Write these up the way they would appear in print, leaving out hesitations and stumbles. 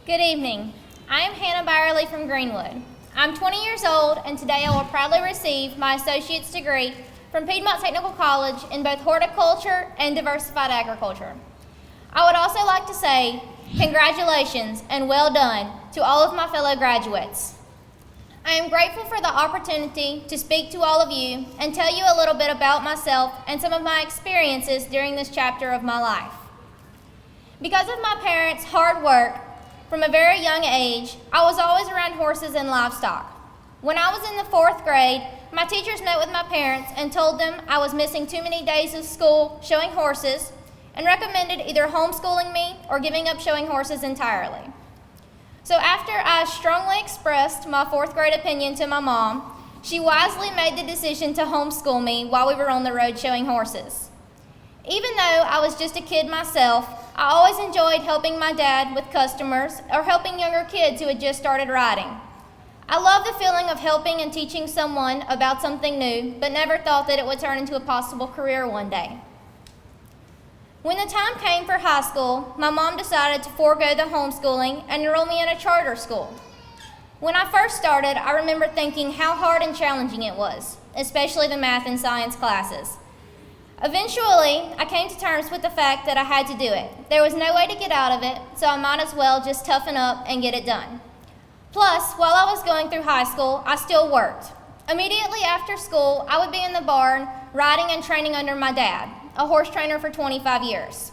Good evening. I am Hannah Byerly from Greenwood. I'm 20 years old, and today I will proudly receive my associate's degree from Piedmont Technical College in both horticulture and diversified agriculture. I would also like to say congratulations and well done to all of my fellow graduates. I am grateful for the opportunity to speak to all of you and tell you a little bit about myself and some of my experiences during this chapter of my life. Because of my parents' hard work, from a very young age, I was always around horses and livestock. When I was in the 4th grade, my teachers met with my parents and told them I was missing too many days of school showing horses and recommended either homeschooling me or giving up showing horses entirely. So after I strongly expressed my 4th grade opinion to my mom, she wisely made the decision to homeschool me while we were on the road showing horses. Even though I was just a kid myself, I always enjoyed helping my dad with customers or helping younger kids who had just started riding. I love the feeling of helping and teaching someone about something new, but never thought that it would turn into a possible career one day. When the time came for high school, my mom decided to forego the homeschooling and enroll me in a charter school. When I first started, I remember thinking how hard and challenging it was, especially the math and science classes. Eventually, I came to terms with the fact that I had to do it. There was no way to get out of it, so I might as well just toughen up and get it done. Plus, while I was going through high school, I still worked. Immediately after school, I would be in the barn riding and training under my dad, a horse trainer for 25 years.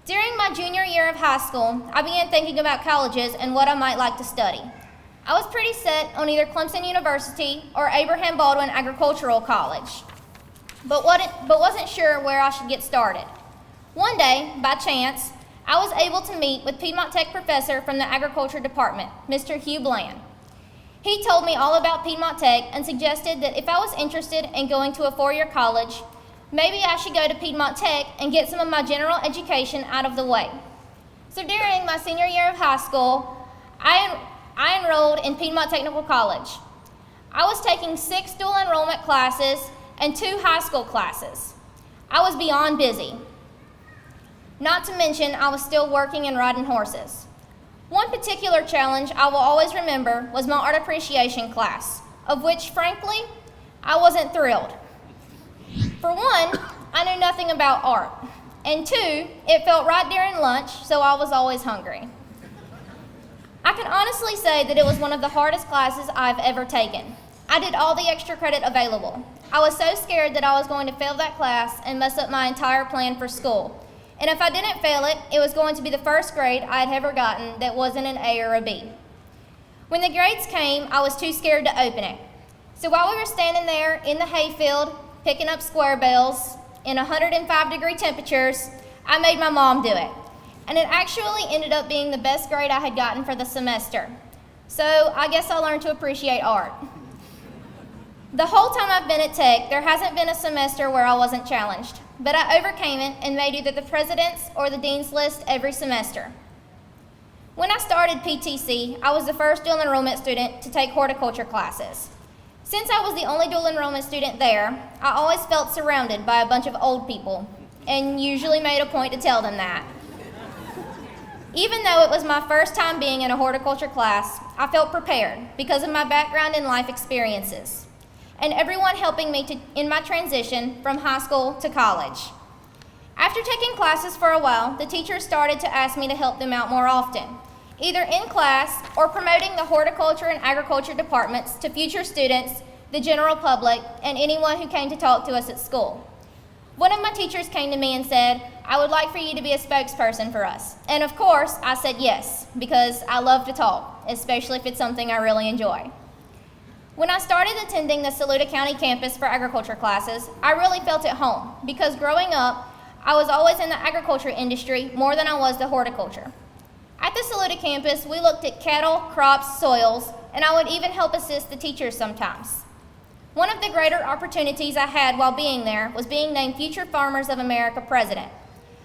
During my junior year of high school, I began thinking about colleges and what I might like to study. I was pretty set on either Clemson University or Abraham Baldwin Agricultural College, but wasn't sure where I should get started. One day, by chance, I was able to meet with Piedmont Tech professor from the agriculture department, Mr. Hugh Bland. He told me all about Piedmont Tech and suggested that if I was interested in going to a 4-year college, maybe I should go to Piedmont Tech and get some of my general education out of the way. So during my senior year of high school, I enrolled in Piedmont Technical College. I was taking 6 dual enrollment classes and 2 high school classes. I was beyond busy. Not to mention, I was still working and riding horses. One particular challenge I will always remember was my art appreciation class, of which, frankly, I wasn't thrilled. For one, I knew nothing about art, and 2, it felt right during lunch, so I was always hungry. I can honestly say that it was one of the hardest classes I've ever taken. I did all the extra credit available. I was so scared that I was going to fail that class and mess up my entire plan for school. And if I didn't fail it, it was going to be the first grade I had ever gotten that wasn't an A or a B. When the grades came, I was too scared to open it. So while we were standing there in the hayfield, picking up square bells in 105-degree temperatures, I made my mom do it. And it actually ended up being the best grade I had gotten for the semester. So I guess I learned to appreciate art. The whole time I've been at Tech, there hasn't been a semester where I wasn't challenged, but I overcame it and made either the president's or the dean's list every semester. When I started PTC, I was the first dual enrollment student to take horticulture classes. Since I was the only dual enrollment student there, I always felt surrounded by a bunch of old people, and usually made a point to tell them that. Even though it was my first time being in a horticulture class, I felt prepared because of my background and life experiences, and everyone helping me in my transition from high school to college. After taking classes for a while, the teachers started to ask me to help them out more often, either in class or promoting the horticulture and agriculture departments to future students, the general public, and anyone who came to talk to us at school. One of my teachers came to me and said, "I would like for you to be a spokesperson for us." And of course, I said yes, because I love to talk, especially if it's something I really enjoy. When I started attending the Saluda County campus for agriculture classes, I really felt at home, because growing up, I was always in the agriculture industry more than I was the horticulture. At the Saluda campus, we looked at cattle, crops, soils, and I would even help assist the teachers sometimes. One of the greater opportunities I had while being there was being named Future Farmers of America president.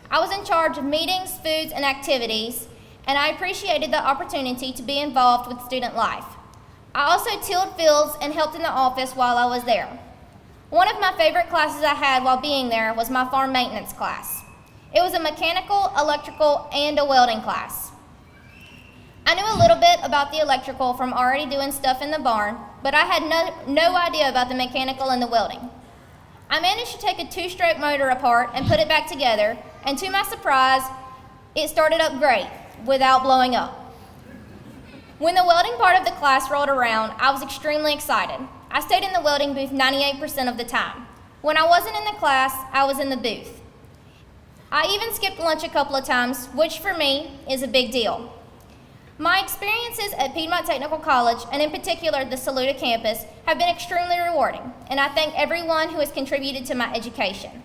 I was in charge of meetings, foods, and activities, and I appreciated the opportunity to be involved with student life. I also tilled fields and helped in the office while I was there. One of my favorite classes I had while being there was my farm maintenance class. It was a mechanical, electrical, and a welding class. I knew a little bit about the electrical from already doing stuff in the barn, but I had no idea about the mechanical and the welding. I managed to take a two-stroke motor apart and put it back together, and to my surprise, it started up great without blowing up. When the welding part of the class rolled around, I was extremely excited. I stayed in the welding booth 98% of the time. When I wasn't in the class, I was in the booth. I even skipped lunch a couple of times, which for me is a big deal. My experiences at Piedmont Technical College, and in particular the Saluda campus, have been extremely rewarding, and I thank everyone who has contributed to my education.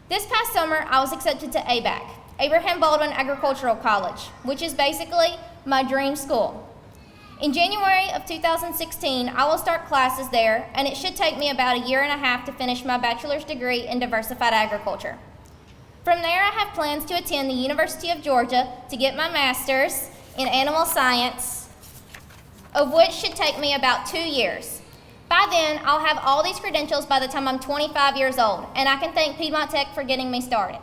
This past summer, I was accepted to ABAC, Abraham Baldwin Agricultural College, which is basically my dream school. In January of 2016, I will start classes there, and it should take me about a year and a half to finish my bachelor's degree in diversified agriculture. From there, I have plans to attend the University of Georgia to get my master's in animal science, of which should take me about 2 years. By then, I'll have all these credentials by the time I'm 25 years old, and I can thank Piedmont Tech for getting me started.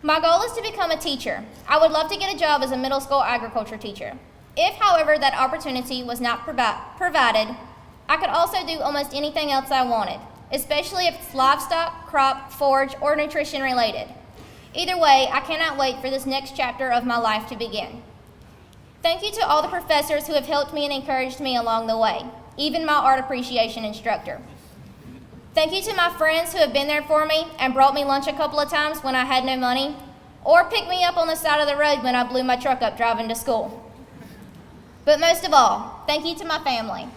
My goal is to become a teacher. I would love to get a job as a middle school agriculture teacher. If, however, that opportunity was not provided, I could also do almost anything else I wanted, especially if it's livestock, crop, forage, or nutrition related. Either way, I cannot wait for this next chapter of my life to begin. Thank you to all the professors who have helped me and encouraged me along the way, even my art appreciation instructor. Thank you to my friends who have been there for me and brought me lunch a couple of times when I had no money, or picked me up on the side of the road when I blew my truck up driving to school. But most of all, thank you to my family.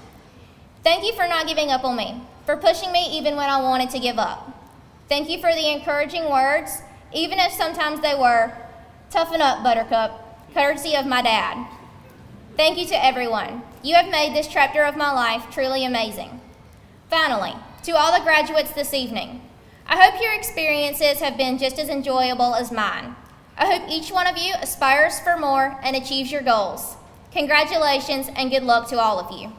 Thank you for not giving up on me, for pushing me even when I wanted to give up. Thank you for the encouraging words, even if sometimes they were, "Toughen up, Buttercup," courtesy of my dad. Thank you to everyone. You have made this chapter of my life truly amazing. Finally, to all the graduates this evening, I hope your experiences have been just as enjoyable as mine. I hope each one of you aspires for more and achieves your goals. Congratulations and good luck to all of you.